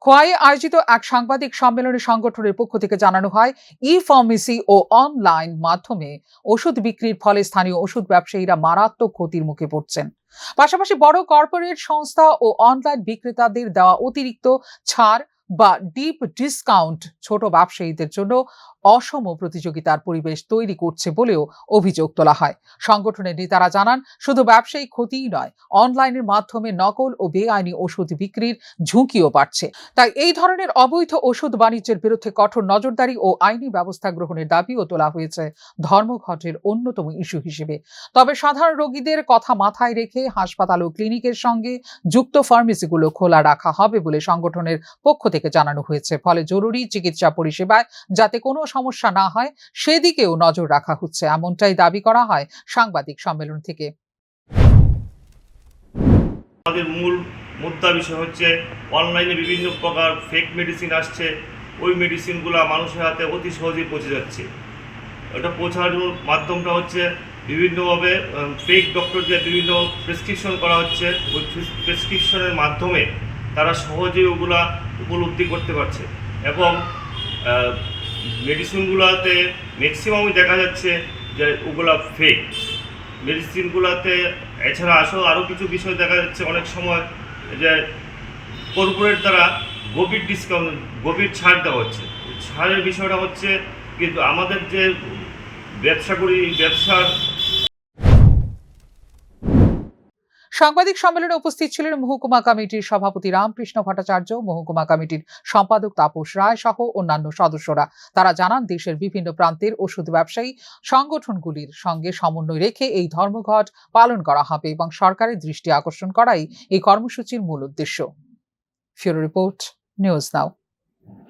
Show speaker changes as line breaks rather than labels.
খোয়াইয়ে আয়োজিত এক সাংবাদিক সম্মেলনে সংগঠনের পক্ষ থেকে জানানো হয়, ই-ফার্মেসি ও অনলাইন মাধ্যমে ওষুধ বিক্রির ফলে স্থানীয় ওষুধ ব্যবসায়ীরা মারাত্মক ক্ষতির মুখে পড়ছেন। পাশাপাশি বড় কর্পোরেট সংস্থা ও অনলাইন বিক্রেতাদের দেওয়া অতিরিক্ত ছাড় বা ডিপ ডিসকাউন্ট ছোট ব্যবসায়ীদের জন্য অসম প্রতিযোগিতার পরিবেশ তৈরি করছে বলেও অভিযোগ তোলা হয়। সংগঠনের নেতারা জানান, শুধু ব্যবসায়িক ক্ষতিই নয়, অনলাইনের মাধ্যমে নকল ও বেআইনি ওষুধ বিক্রির ঝুঁকিও বাড়ছে। তাই এই ধরনের অবৈধ ওষুধ বাণিজ্যের বিরুদ্ধে কঠোর নজরদারি ও আইনি ব্যবস্থা গ্রহণের দাবিও তোলা হয়েছে ধর্মঘটের অন্যতম ইস্যু হিসেবে। তবে সাধারণ রোগীদের কথা মাথায় রেখে হাসপাতাল ও ক্লিনিকের সঙ্গে যুক্ত ফার্মেসিগুলো খোলা রাখা হবে বলে সংগঠনের পক্ষ থেকে জানানো হয়েছে। ফলে জরুরি চিকিৎসা পরিষেবায় যাতে কোনো সমস্যা না হয় সেদিকেও নজর রাখা হচ্ছে, এমনটাই দাবি করা হয় সাংবাদিক সম্মেলন থেকে।
আমাদের মূল মুদ্রা বিষয় হচ্ছে অনলাইনে বিভিন্ন প্রকার ফেক মেডিসিন আসছে। ওই মেডিসিনগুলো মানুষের হাতে অতি সহজেই পৌঁছে যাচ্ছে। ওটা পৌঁছানোর মাধ্যমটা হচ্ছে বিভিন্নভাবে ফেক ডক্টরদের বিভিন্ন প্রেসক্রিপশন করা হচ্ছে। ওই প্রেসক্রিপশনের মাধ্যমে তারা সহজেই ওগুলা উপলব্ধি করতে পারছে এবং মেডিসিনগুলোতে ম্যাক্সিমামই দেখা যাচ্ছে যে ওগুলা ফেক মেডিসিনগুলোতে। এছাড়া আরও কিছু বিষয় দেখা যাচ্ছে, অনেক সময় যে কর্পোরেট দ্বারা গভীর ছাড় দেওয়া হচ্ছে। ছাড়ের বিষয়টা হচ্ছে কিন্তু আমাদের যে ব্যবসা করি, ব্যবসার।
সাংবাদিক সম্মেলনে উপস্থিত ছিলেন মহকুমা কমিটির সভাপতি রামকৃষ্ণ ভট্টাচার্য, মহকুমা কমিটির সম্পাদক তাপস রায় সহ অন্যান্য সদস্যরা। তারা জানান, দেশের বিভিন্ন প্রান্তের ওষুধ ব্যবসায়ী সংগঠনগুলির সঙ্গে সমন্বয় রেখে এই ধর্মঘট পালন করা হবে এবং সরকারের দৃষ্টি আকর্ষণ করাই এই কর্মসূচির মূল উদ্দেশ্য। ফিউরো রিপোর্ট, নিউজ নাও।